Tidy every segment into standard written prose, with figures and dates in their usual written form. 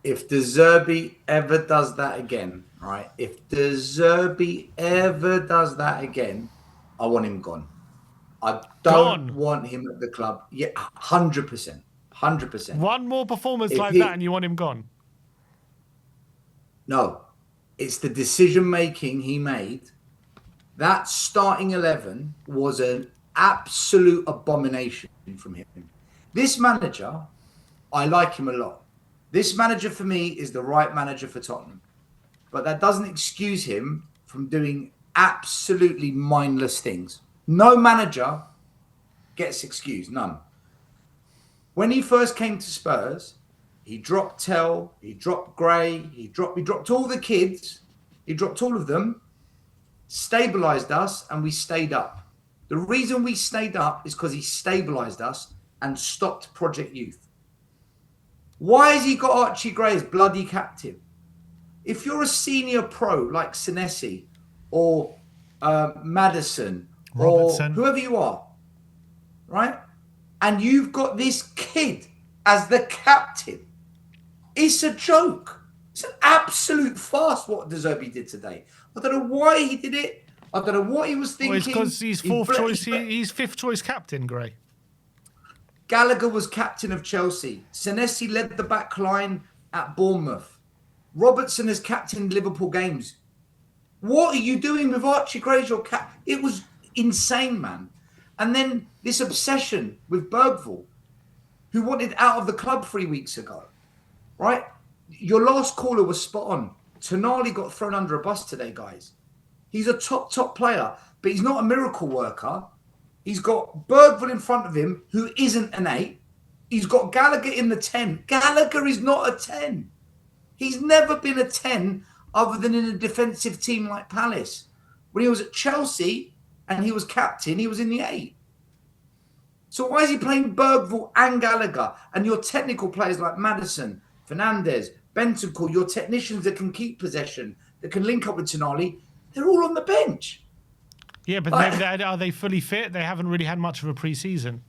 if the Zerbi ever does that again, right? If the Zerbi ever does that again, I want him gone. I don't want him at the club. Yeah, 100%. 100%. One more performance that and you want him gone? No. It's the decision-making he made. That starting 11 was an absolute abomination from him. This manager, I like him a lot. This manager for me is the right manager for Tottenham. But that doesn't excuse him from doing absolutely mindless things. No manager gets excused, none. When he first came to Spurs, he dropped Tell, he dropped Gray, he dropped all the kids, he dropped all of them, stabilised us, and we stayed up. The reason we stayed up is because he stabilised us and stopped Project Youth. Why has he got Archie Gray as bloody captain? If you're a senior pro like Senesi or Maddison Robertson, or whoever you are, right? And you've got this kid as the captain, it's a joke. It's an absolute farce what De Zerbi did today. I don't know why he did it. I don't know what he was thinking. Well, it's because he's fourth choice. He's fifth choice captain, Gray. Gallagher was captain of Chelsea. Senesi led the back line at Bournemouth. Robertson has captained Liverpool games. What are you doing with Archie Gray as your cap? It was insane, man. And then this obsession with Bergvall, who wanted out of the club 3 weeks ago, right? Your last caller was spot on. Tonali got thrown under a bus today, guys. He's a top player, but he's not a miracle worker. He's got Bergvall in front of him, who isn't an 8. He's got Gallagher in the 10. Gallagher is not a 10. He's never been a 10 other than in a defensive team like Palace. When he was at Chelsea and he was captain, he was in the 8. So why is he playing Bergvall and Gallagher? And your technical players like Maddison, Fernandez, Bentancur, your technicians that can keep possession, that can link up with Tonali, they're all on the bench. Yeah, but are they fully fit? They haven't really had much of a pre-season.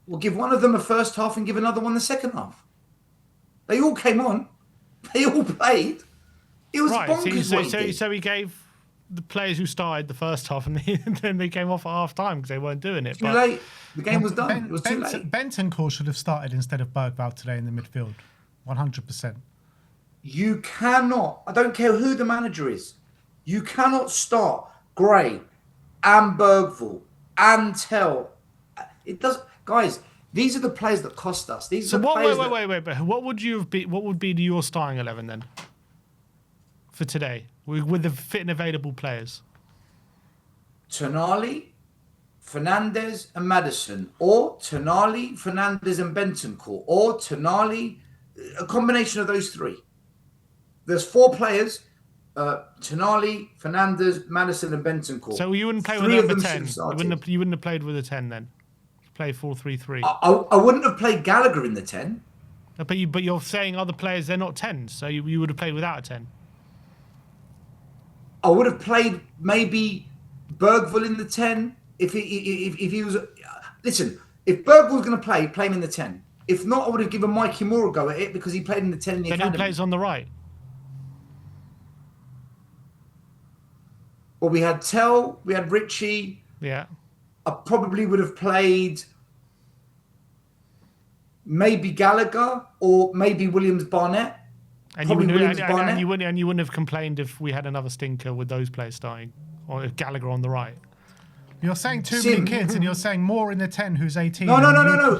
Well, give one of them a first half and give another one the second half. They all came on. They all played. It was bonkers. So he gave the players who started the first half and then they came off at half time because they weren't doing it. Too late. The game was done. It was too late. Bentancur should have started instead of Bergvall today in the midfield. 100%. You cannot, I don't care who the manager is, you cannot start Gray and Bergvall and Tell. It does, guys. These are the players that cost us. These are the players. Wait. But what would be your starting 11 then for today with the fit and available players? Tonali, Fernandez, and Maddison, or Tonali, Fernandez, and Bentancur, or Tonali, a combination of those three. There's 4 players. Tonali, Fernandez, Maddison, and Bentancur. So you wouldn't play with number 10. You wouldn't have played with a 10 then. Play 4-3-3. I wouldn't have played Gallagher in the 10. But you're saying other players they're not 10s, so you would have played without a 10. I would have played maybe Bergvall in the 10 if he was. Listen, if Bergvall was going to play him in the 10. If not, I would have given Mikey Moore a go at it because he played in the 10 in the academy. Then who plays on the right? Well, we had Tell, we had Richie. Yeah. I probably would have played maybe Gallagher or maybe Williams-Barnett. And you wouldn't have complained if we had another stinker with those players starting, or if Gallagher on the right. You're saying too many kids, and you're saying more in the 10 who's 18. No.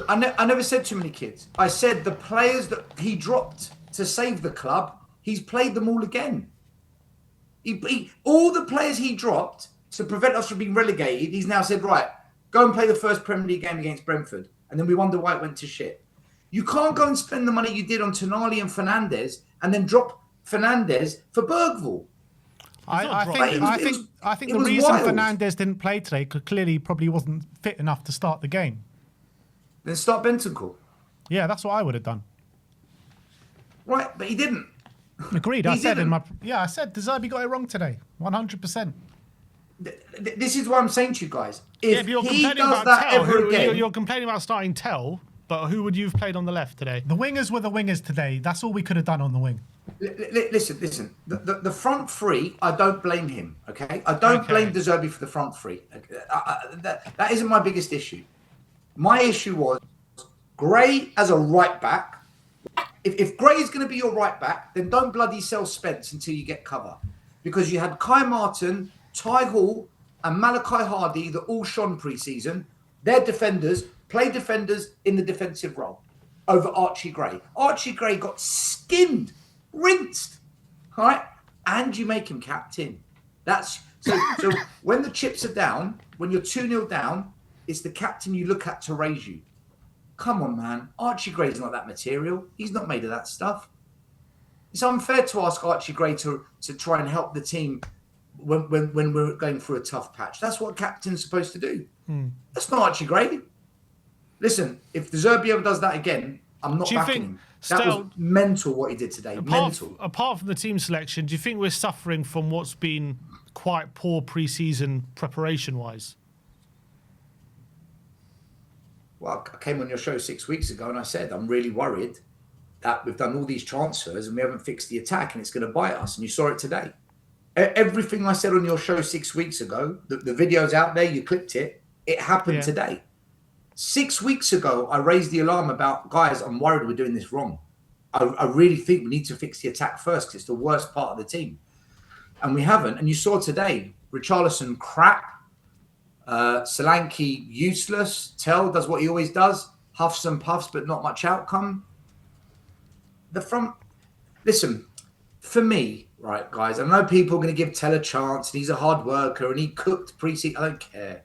I never said too many kids. I said the players that he dropped to save the club, he's played them all again. All the players he dropped to prevent us from being relegated, he's now said, right, go and play the first Premier League game against Brentford. And then we wonder why it went to shit. You can't go and spend the money you did on Tonali and Fernandez and then drop Fernandez for Bergvall. I think the reason wild. Fernandez didn't play today because clearly he probably wasn't fit enough to start the game. Then start Bentancur. Yeah, that's what I would have done. Right, but he didn't. Agreed. I said De Zerbi got it wrong today. 100%. This is what I'm saying to you guys. If you're he does that ever again, you're complaining about starting Tell, but who would you have played on the left today? The wingers were the wingers today. That's all we could have done on the wing. Listen. The front three, I don't blame him. Okay, I don't blame Zerbi for the front three. That isn't my biggest issue. My issue was Gray as a right back. If Gray is going to be your right back, then don't bloody sell Spence until you get cover, because you had Kai Martin, Ty Hall, and Malachi Hardy that all shone pre-season. They're defenders, play defenders in the defensive role over Archie Gray. Archie Gray got skinned, rinsed, all right? And you make him captain. That's so when the chips are down, when you're 2-0 down, it's the captain you look at to raise you. Come on, man. Archie Gray's not that material. He's not made of that stuff. It's unfair to ask Archie Gray to try and help the team when we're going through a tough patch. That's what captain's supposed to do. That's not Archie Gray. Listen, if the Zerbi ever does that again, I'm not backing him. That was mental what he did today. Apart from the team selection, do you think we're suffering from what's been quite poor pre-season preparation-wise? Well, I came on your show 6 weeks ago and I said, I'm really worried that we've done all these transfers and we haven't fixed the attack and it's going to bite us. And you saw it today. Everything I said on your show 6 weeks ago, the video's out there, you clipped it, it happened today. 6 weeks ago, I raised the alarm about, guys, I'm worried we're doing this wrong. I really think we need to fix the attack first because it's the worst part of the team. And we haven't. And you saw today, Richarlison crap, Solanke useless, Tell does what he always does, huffs and puffs, but not much outcome. The front, listen, for me, right, guys, I know people are going to give Tell a chance and he's a hard worker and he cooked pre-season. I don't care.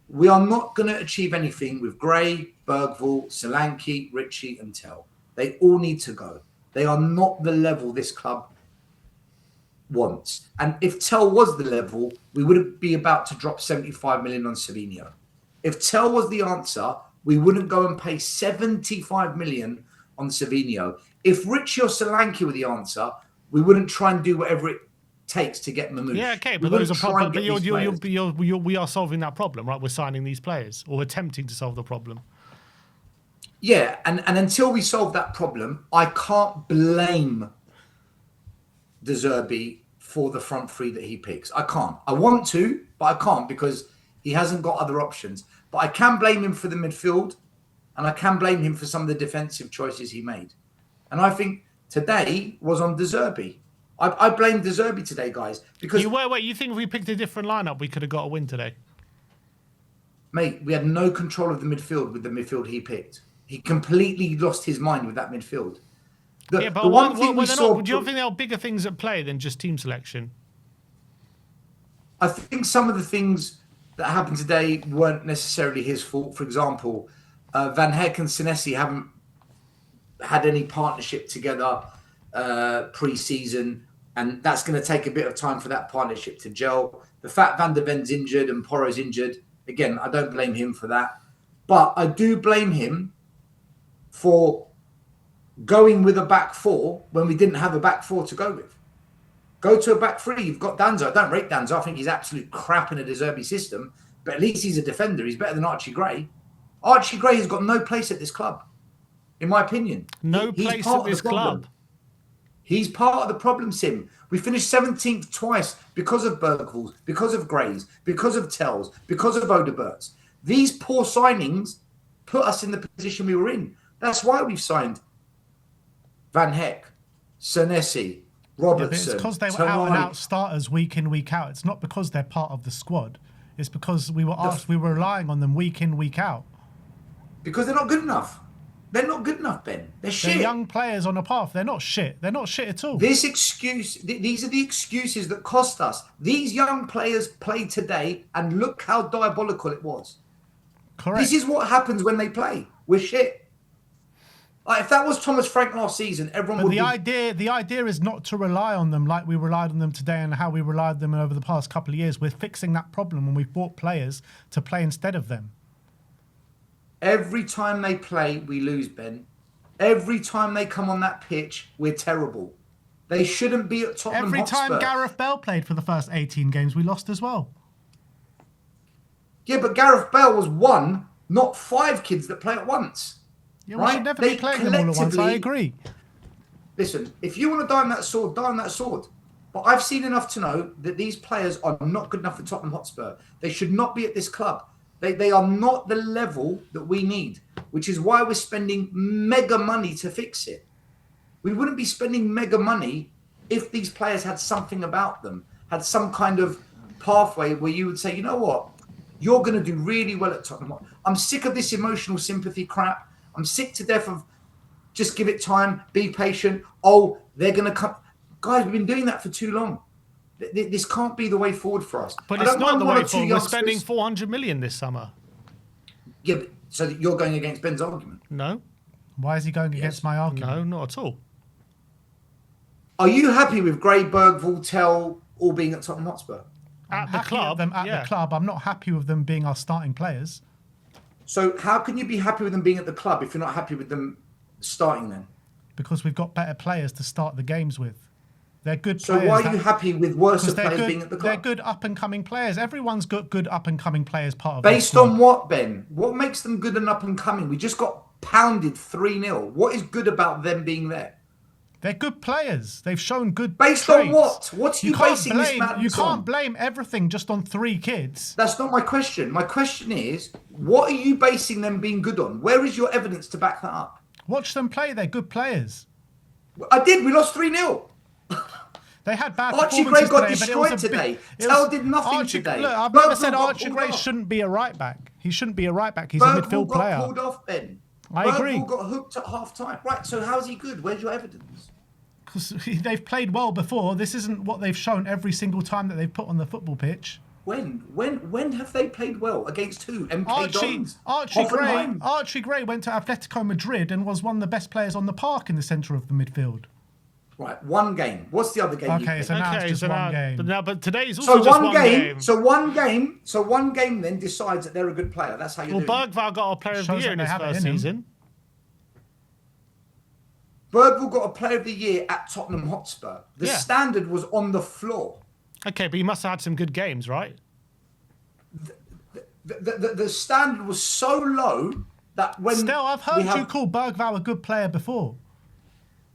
We are not going to achieve anything with Gray, Bergvall, Solanke, Richie and Tell. They all need to go. They are not the level this club wants. And if Tell was the level, we wouldn't be about to drop 75 million on Savinho. If Tell was the answer, we wouldn't go and pay 75 million on Savinho. If Richie or Solanke were the answer, we wouldn't try and do whatever it takes to get Mamouche. Yeah, okay, but those are problems. But we are solving that problem, right? We're signing these players or attempting to solve the problem. Yeah, and until we solve that problem, I can't blame De Zerbi for the front three that he picks. I can't. I want to, but I can't because he hasn't got other options. But I can blame him for the midfield, and I can blame him for some of the defensive choices he made. And I think today was on De Zerbi. I blame De Zerbi today, guys, because you think if we picked a different lineup, we could have got a win today? Mate, we had no control of the midfield with the midfield he picked. He completely lost his mind with that midfield. Do you think there are bigger things at play than just team selection? I think some of the things that happened today weren't necessarily his fault. For example, Van Heck and Senesi haven't had any partnership together pre-season, and that's going to take a bit of time for that partnership to gel. The fact Van der Ven's injured and Porro's injured, again, I don't blame him for that. But I do blame him for going with a back four when we didn't have a back four to go with. Go to a back three. You've got Danzo. I don't rate Danzo. I think he's absolute crap in a De Zerbi system, but at least he's a defender. He's better than Archie Gray. Archie Gray has got no place at this club, in my opinion. No place at this club. He's part of the problem, Sim. We finished 17th twice because of Bergvall, because of Grays, because of Tells, because of Odeberts. These poor signings put us in the position we were in. That's why we've signed Van Heck, Senesi, Robertson. It's because they were out and out starters week in, week out. It's not because they're part of the squad. It's because we were relying on them week in, week out. Because they're not good enough. They're not good enough, Ben. They're shit. They're young players on a path. They're not shit. They're not shit at all. These are the excuses that cost us. These young players played today, and look how diabolical it was. Correct. This is what happens when they play. We're shit. Like, if that was Thomas Frank last season, everyone would The idea is not to rely on them like we relied on them today and how we relied on them over the past couple of years. We're fixing that problem and we've bought players to play instead of them. Every time they play, we lose, Ben. Every time they come on that pitch, we're terrible. They shouldn't be at Tottenham Hotspur. Every time Gareth Bale played for the first 18 games, we lost as well. Yeah, but Gareth Bale was one, not five kids that play at once. Yeah, we right? should never They be playing them all at once. I collectively- agree. Listen, if you want to die on that sword, die on that sword. But I've seen enough to know that these players are not good enough for Tottenham Hotspur. They should not be at this club. They are not the level that we need, which is why we're spending mega money to fix it. We wouldn't be spending mega money if these players had something about them, had some kind of pathway where you would say, you know what, you're going to do really well at Tottenham. I'm sick of this emotional sympathy crap. I'm sick to death of just give it time, be patient. Oh, they're going to come. Guys, we've been doing that for too long. This can't be the way forward for us. But I it's don't not mind the one way or two forward. We're youngsters. spending 400 million this summer. Yeah, but, so that you're going against Ben's argument. No, Why is he going against my argument? no, not at all. Are you happy with Gray, Bergvall, Tell all being at Tottenham Hotspur? At the Happy club, with them at yeah. the club. I'm not happy with them being our starting players So how can you be happy with them being at the club if you're not happy with them starting then? because we've got better players to start the games with. They're good So players. why are you happy with worse Because players they're being at the good. They're club? good up and coming players. Everyone's got good up and coming players part of. Based their squad. on what, Ben? What makes them good and up and coming? We just got pounded 3-0. What is good about them being there? They're good players. They've shown good. Based on traits. what? What are you can't basing this blame. madness You can't on? blame everything just on 3 kids. That's not my question. My question is, what are you basing them being good on? Where is your evidence to back that up? Watch them play. They're good players. I did. We lost 3-0. They had bad Archie performances Gray got today, but it was destroyed a today. big, it Tell was- did nothing Archie, today. Look, I've never Bergvall said got Archie pulled Gray off. shouldn't be a right back. He shouldn't be a right back. He's a Bergvall midfield got player. pulled off, Ben. I agree. Bergvall got hooked at half time. Right, so how's he good? Where's your evidence? Because they've played well before. This isn't what they've shown every single time that they've put on the football pitch. When have they played well? Against who? MK Dons? Hoffenheim? Archie Gray went to Atletico Madrid and was one of the best players on the park in the centre of the midfield. Right, one game. What's the other game? Okay, so now it's just one game. But today's So also just one game. So one game then decides that they're a good player. That's how you Well, do it. Bergvall got a player of the Shows year that in they his have it first in him. season. Bergvall got a player of the year at Tottenham Hotspur. The Yeah. standard was on the floor. Okay, but he must have had some good games, right? The standard was so low that when Still, I've we heard have- you call Bergvall a good player before.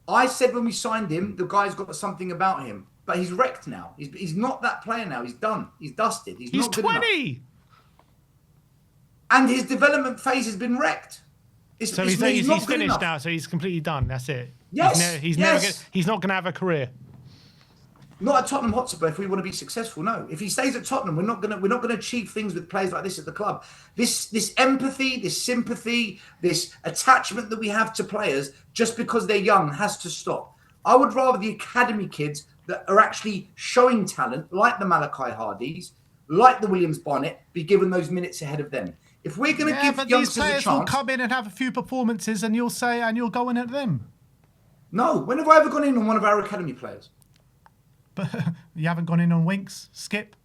I said when we signed him, the guy's got something about him, but he's wrecked now. He's not that player now. He's done. He's dusted. He's He's not good enough. 20. And his development phase has been wrecked. So he's he's not good finished enough. now. So he's completely done. That's it. Yes, He's yes. he's not going to have a career. Not at Tottenham Hotspur if we want to be successful. No, if he stays at Tottenham, we're not gonna achieve things with players like this at the club. This empathy, this sympathy, this attachment that we have to players just because they're young has to stop. I would rather the academy kids that are actually showing talent, like the Malachi Hardys, like the Williams Barnett, be given those minutes ahead of them. If we're going to Yeah, give but these youngsters a players will chance, come in and have a few performances, and you'll go in at them. no. When have I ever gone in on one of our academy players? But you haven't gone in on Winks, Skip.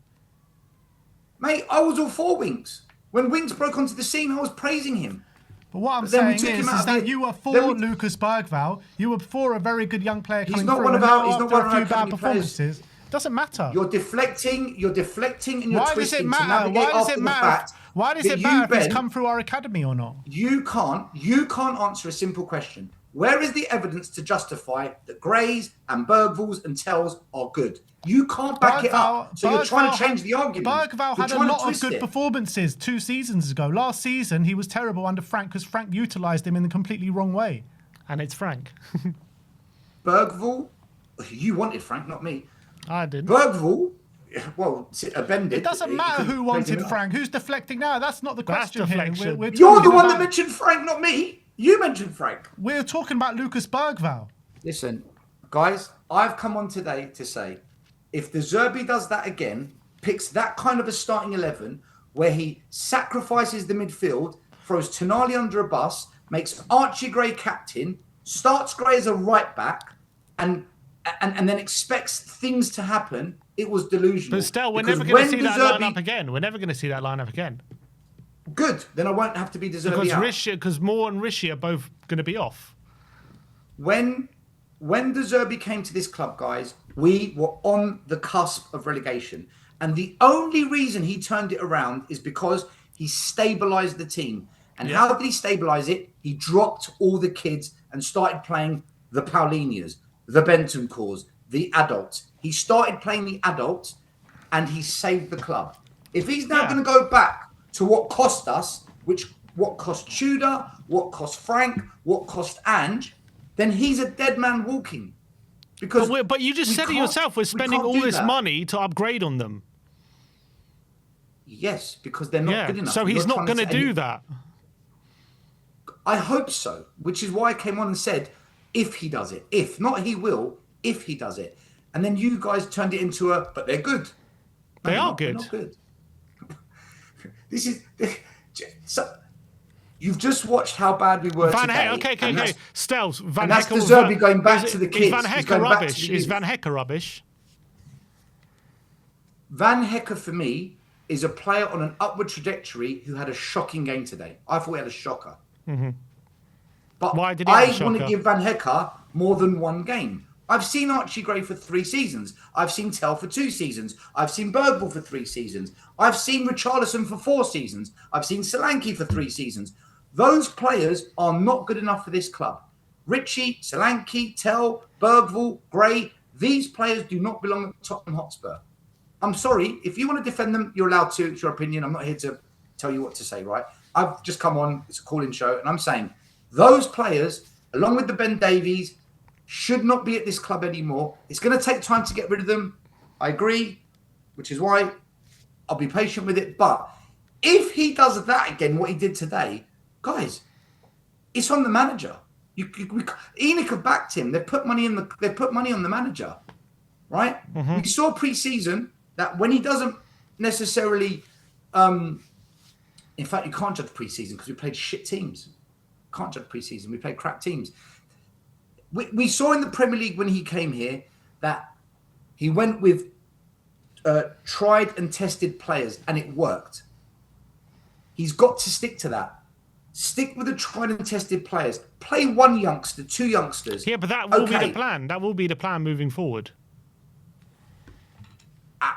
Mate, I was all for Winks. When Winks broke onto the scene, I was praising him. But what I'm But then we saying took him is out of that the- you were for then we- Lucas Bergvall. You were for a very good young player coming not through. one of and our- now he's not after one of a our few bad academy players. performances. Doesn't matter. You're deflecting, and you're Why does twisting it to matter? navigate Why does after it the matter? fact Why does that it you, matter if he's Ben, come through our academy or not? You can't answer a simple question. Where is the evidence to justify that Grays and Bergvalls and Tells are good? You can't back it up. So you're trying to change the argument. Bergvall You're had a trying to lot of twist good it. performances 2 seasons ago. Last season, he was terrible under Frank because Frank utilised him in the completely wrong way. And it's Frank. Bergvall, you wanted Frank, not me. I didn't. Bergvall, well, Ben did. It doesn't He matter couldn't who make wanted him up. Frank. Who's deflecting now? That's not the That's question here. deflection. We're You're the talking one that about- mentioned Frank, not me. You mentioned Frank. We're talking about Lucas Bergvall. Listen, guys, I've come on today to say if the Zerbi does that again, picks that kind of a starting 11 where he sacrifices the midfield, throws Tonali under a bus, makes Archie Gray captain, starts Gray as a right back, and then expects things to happen, it was delusional. But still, we're Because never going when to see De that Zerbi- lineup again. We're never going to see that lineup again. Good, then I won't have to be De Zerbi Because out. because Moore and Rishi are both going to be off. When De Zerbi came to this club, guys, we were on the cusp of relegation. And the only reason he turned it around is because he stabilised the team. And how did he stabilise it? he dropped all the kids and started playing the Paulinias, the Bentancurs, the adults. He started playing the adults and he saved the club. If he's now going to go back to what cost us, what cost Tudor, what cost Frank, what cost Ange, then he's a dead man walking. Because but you just said it yourself. We're spending all this money to upgrade on them. Yes, because they're not good enough. So he's not going to do that. I hope so, which is why I came on and said, if he does it. If not, he will, if he does it. And then you guys turned it into but they're good. No, they are good. They're not good. This is... So, you've just watched how bad we were today. Okay. Stels, Van Heck. That's Zerbi going back to the kids. Is Van Heck rubbish? Van Heck for me is a player on an upward trajectory who had a shocking game today. I thought he had a shocker. Mm-hmm. But why did he have a shocker? want to give Van Heck more than one game. I've seen Archie Gray for 3 seasons. I've seen Tell for 2 seasons. I've seen Bergvall for 3 seasons. I've seen Richarlison for 4 seasons. I've seen Solanke for 3 seasons. Those players are not good enough for this club. Richie, Solanke, Tell, Bergvall, Gray, these players do not belong at Tottenham Hotspur. I'm sorry. If you want to defend them, you're allowed to. It's your opinion. I'm not here to tell you what to say, right? I've just come on. It's a call-in show. And I'm saying those players, along with the Ben Davies, should not be at this club anymore. It's going to take time to get rid of them. I agree, which is why I'll be patient with it. But if he does that again, what he did today, guys, it's on the manager. ENIC have backed him. They put money on the manager, right? Mm-hmm. We saw pre-season that when he doesn't necessarily, in fact, you can't judge pre-season because we played shit teams. Can't judge pre-season. We played crap teams. We saw in the Premier League when he came here that he went with tried and tested players and it worked. He's got to stick to that. Stick with the tried and tested players. Play 1 youngster, 2 youngsters. Yeah, but that will be the plan. That will be the plan moving forward.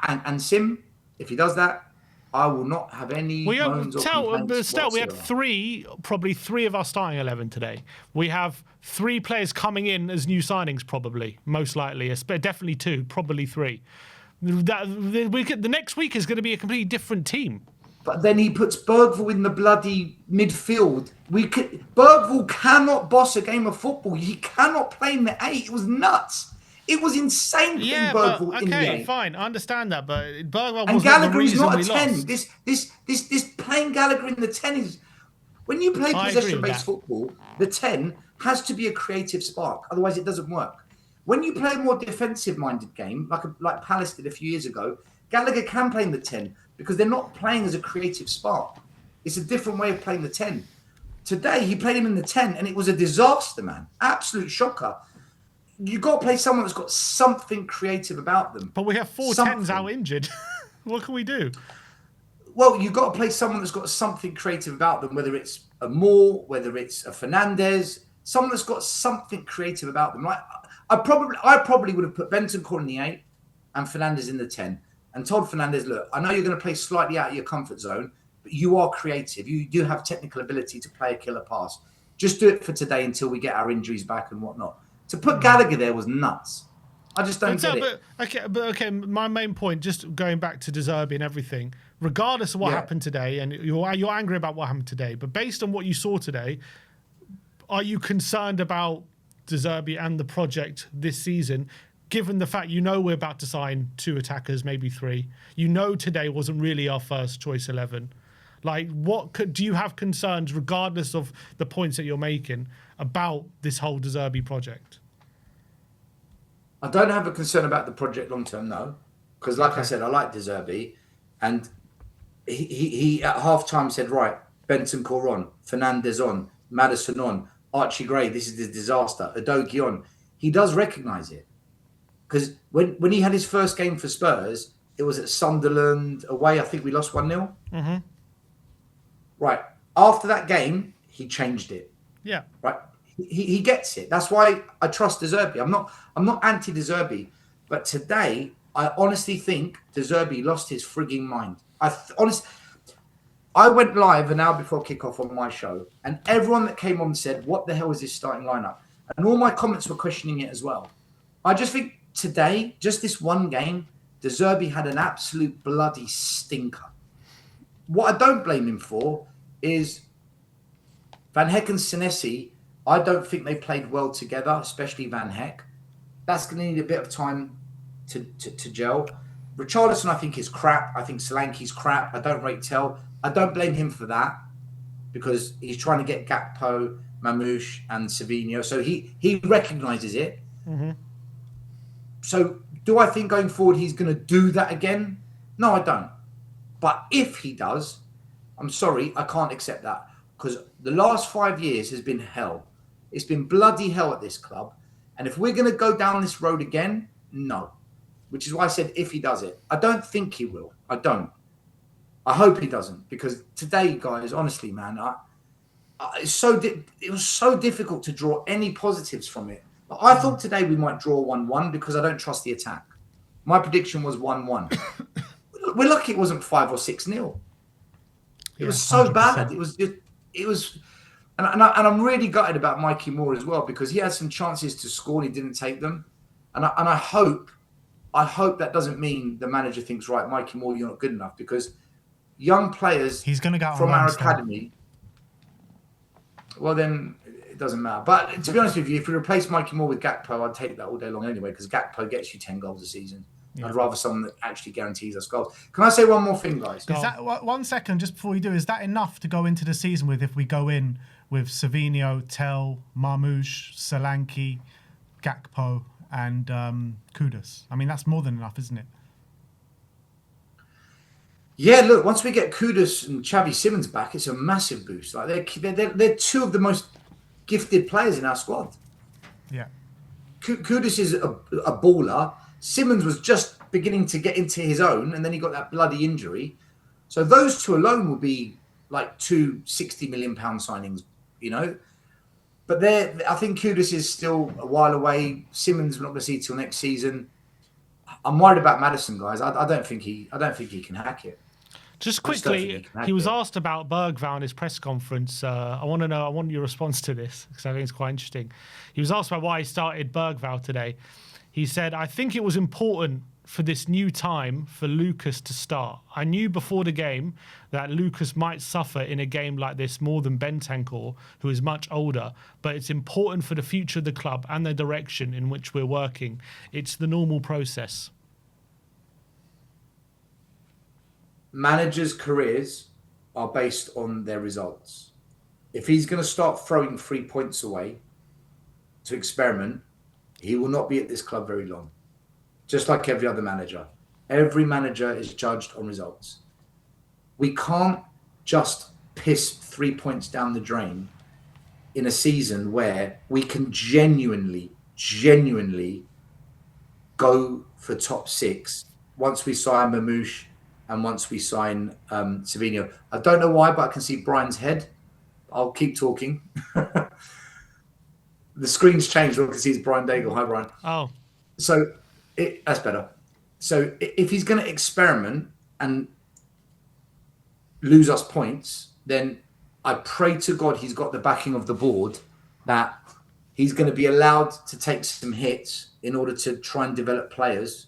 And Sim, if he does that, I will not have any moans or complaints whatsoever. We had probably three of our starting 11 today. We have 3 players coming in as new signings, probably, most likely. Definitely 2, probably 3. The next week is going to be a completely different team. But then he puts Bergvall in the bloody midfield. Bergvall cannot boss a game of football. He cannot play in the 8. It was nuts. It was insane putting Bergvall in the 8. Okay, fine. I understand that, but Bergvall and wasn't Gallagher the reason is not we a 10. lost. This playing Gallagher in the 10 is... When you play possession-based football, the 10 has to be a creative spark. Otherwise, it doesn't work. When you play a more defensive-minded game, like Palace did a few years ago, Gallagher can play in the 10 because they're not playing as a creative spark. It's a different way of playing the 10. Today, he played him in the 10, and it was a disaster, man. Absolute shocker. You've got to play someone that's got something creative about them. But we have 4 10s out injured. What can we do? Well, you've got to play someone that's got something creative about them, whether it's a Moore, whether it's a Fernandez, someone that's got something creative about them. Like I probably would have put Bentancur in the 8 and Fernandez in the 10 and told Fernandez, look, I know you're going to play slightly out of your comfort zone, but you are creative. You do have technical ability to play a killer pass. Just do it for today until we get our injuries back and whatnot. To put Gallagher there was nuts. I just don't get it. Okay, my main point, just going back to De Zerbi and everything, regardless of what happened today, and you're angry about what happened today, but based on what you saw today, are you concerned about De Zerbi and the project this season, given the fact we're about to sign 2 attackers, maybe 3? Today wasn't really our first choice 11. Like, do you have concerns, regardless of the points that you're making, about this whole De Zerbi project? I don't have a concern about the project long term, no, because like I said, I like De Zerbi, and he at half time said, right, Bentancur on, Fernandez on, Maddison on, Archie Gray, this is the disaster, Udogie on. He does recognise it, because when he had his first game for Spurs, it was at Sunderland away. I think we lost 1-0. Mm-hmm. Right after that game, he changed it. Yeah. Right. He gets it. That's why I trust De Zerbi. I'm not anti De Zerbi, but today I honestly think De Zerbi lost his frigging mind. I went live an hour before kickoff on my show, and everyone that came on said, "What the hell is this starting lineup?" And all my comments were questioning it as well. I just think today, just this one game, De Zerbi had an absolute bloody stinker. What I don't blame him for is Van Heck and Senesi. I don't think they played well together, especially Van Heck. That's going to need a bit of time to gel. Richarlison, I think, is crap. I think Solanke's crap. I don't rate Tell. I don't blame him for that because he's trying to get Gakpo, Mamouche, and Savinho. So he recognises it. Mm-hmm. So do I think going forward he's going to do that again? No, I don't. But if he does, I'm sorry, I can't accept that because the last 5 years has been hell. It's been bloody hell at this club. And if we're going to go down this road again, no. Which is why I said if he does it. I don't think he will. I don't. I hope he doesn't because today, guys, honestly, man, it was so difficult to draw any positives from it. I thought today we might draw 1-1 because I don't trust the attack. My prediction was 1-1. We're lucky it wasn't 5 or 6-0. It was so 100%. bad. It was, and I'm really gutted about Mikey Moore as well because he had some chances to score and he didn't take them. And I hope that doesn't mean the manager thinks, right, Mikey Moore, you're not good enough because young players He's going to go from our academy. Well, then it doesn't matter. But to be honest with you, if we replace Mikey Moore with Gakpo, I'd take that all day long anyway because Gakpo gets you 10 goals a season. Yeah. I'd rather someone that actually guarantees us goals. Can I say one more thing, guys? Is that 1 second just before you do? Is that enough to go into the season with if we go in with Savinho, Tell, Marmouche, Solanke, Gakpo, and Kudus? I mean, that's more than enough, isn't it? Yeah, look, once we get Kudus and Xavi Simons back, it's a massive boost. Like they're two of the most gifted players in our squad. Yeah. Kudus is a baller. Simons was just beginning to get into his own, and then he got that bloody injury. So those two alone will be like two 60 million pound signings, you know. But I think Kudus is still a while away. Simons we're not going to see till next season. I'm worried about Maddison, guys. I don't think he can hack it. Just quickly, he was asked about Bergvall in his press conference. I want your response to this because I think it's quite interesting. He was asked about why he started Bergvall today. He said, "I think it was important for this new time for Lucas to start. I knew before the game that Lucas might suffer in a game like this more than Bentancur, who is much older, but it's important for the future of the club and the direction in which we're working. It's the normal process." Managers' careers are based on their results. If he's going to start throwing 3 points away to experiment, he will not be at this club very long. Just like every other manager. Every manager is judged on results. We can't just piss 3 points down the drain in a season where we can genuinely go for top 6 once we sign Mamouche and once we sign Savinho. I don't know why, but I can see Brian's head. I'll keep talking. The screen's changed. I can see it's Brian Daigle. Hi, Brian. Oh. So that's better. So if he's going to experiment and lose us points, then I pray to God he's got the backing of the board that he's going to be allowed to take some hits in order to try and develop players,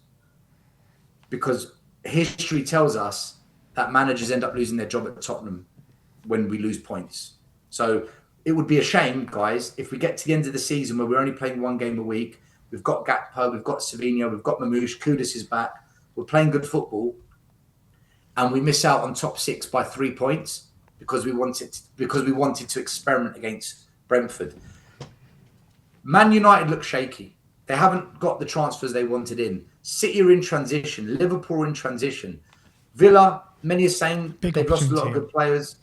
because history tells us that managers end up losing their job at Tottenham when we lose points. So it would be a shame, guys, if we get to the end of the season where we're only playing 1 game a week. We've got Gakpo, we've got Savinho, we've got Mamouche, Kudus is back. We're playing good football, and we miss out on top 6 by 3 points because we wanted to experiment against Brentford. Man United look shaky. They haven't got the transfers they wanted in. City are in transition. Liverpool are in transition. Villa, many are saying they've lost a lot of good players.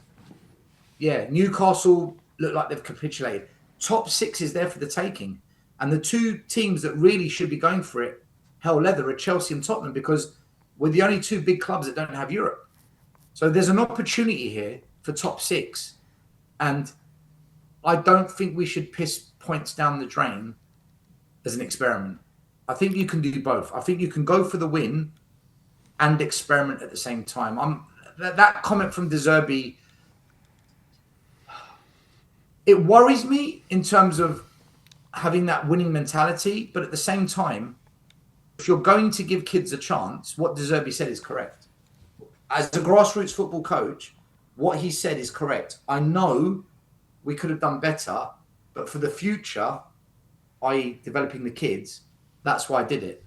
Yeah, Newcastle look like they've capitulated. Top 6 is there for the taking. And the 2 teams that really should be going for it, hell leather, are Chelsea and Tottenham, because we're the only 2 big clubs that don't have Europe. So there's an opportunity here for top 6. And I don't think we should piss points down the drain as an experiment. I think you can do both. I think you can go for the win and experiment at the same time. that comment from Zerbi, it worries me in terms of having that winning mentality. But at the same time, if you're going to give kids a chance, what Zerbi said is correct. As a grassroots football coach, what he said is correct. I know we could have done better, but for the future, i.e. developing the kids, that's why I did it.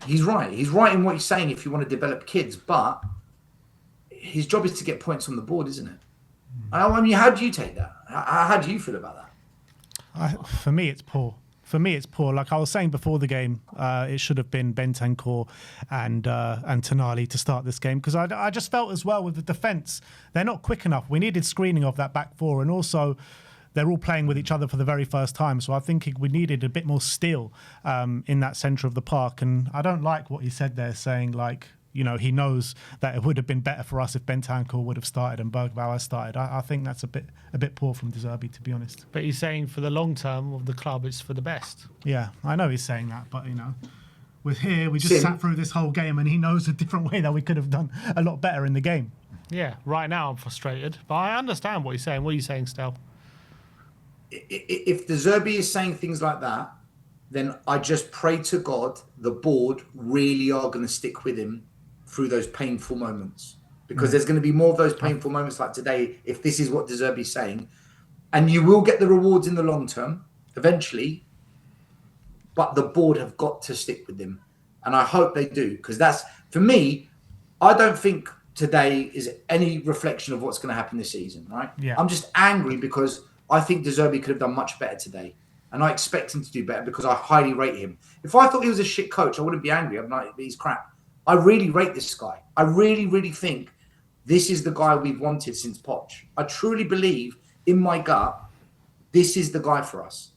He's right. He's right in what he's saying if you want to develop kids, but his job is to get points on the board, isn't it? I mean, how do you take that? How do you feel about that? For me, it's poor. Like I was saying before the game, it should have been Bentancur and Tonali to start this game, because I just felt as well with the defence, they're not quick enough. We needed screening of that back four, and also they're all playing with each other for the very first time. So I think we needed a bit more steel in that centre of the park. And I don't like what he said there, saying like, you know, he knows that it would have been better for us if Bentancur would have started and Bergvall started. I think that's a bit poor from Zerbi, to be honest. But he's saying for the long term of the club, it's for the best. Yeah, I know he's saying that, but, you know, with here, we just sat through this whole game and he knows a different way that we could have done a lot better in the game. Yeah, right now I'm frustrated, but I understand what he's saying. What are you saying, Stel? If Zerbi is saying things like that, then I just pray to God the board really are going to stick with him through those painful moments, because there's going to be more of those painful moments like today if this is what Zerbi is saying, and you will get the rewards in the long term eventually, but the board have got to stick with him, and I hope they do, because that's, for me, I don't think today is any reflection of what's going to happen this season, right? Yeah. I'm just angry because I think Zerbi could have done much better today, and I expect him to do better because I highly rate him. If I thought he was a shit coach, I wouldn't be angry. I'm like, he's crap. I really rate this guy. I really, really think this is the guy we've wanted since Poch. I truly believe in my gut, this is the guy for us.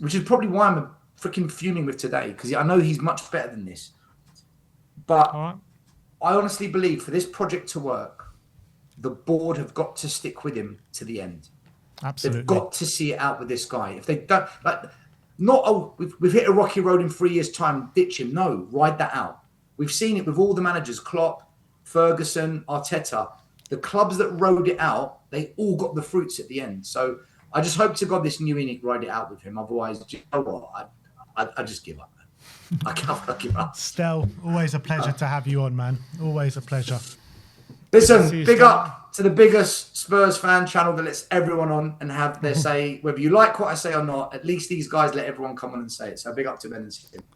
Which is probably why I'm freaking fuming with today, because I know he's much better than this. But I honestly believe for this project to work, the board have got to stick with him to the end. Absolutely. They've got to see it out with this guy. If they don't, like, not, oh, we've hit a rocky road in 3 years' time, ditch him. No, ride that out. We've seen it with all the managers, Klopp, Ferguson, Arteta. The clubs that rode it out, they all got the fruits at the end. So I just hope to God this new Enoch ride it out with him. Otherwise, you know what? I just give up. I can't give up. Stel, always a pleasure to have you on, man. Always a pleasure. Listen, big up to the biggest Spurs fan channel that lets everyone on and have their say. Whether you like what I say or not, at least these guys let everyone come on and say it. So big up to Ben and Tim.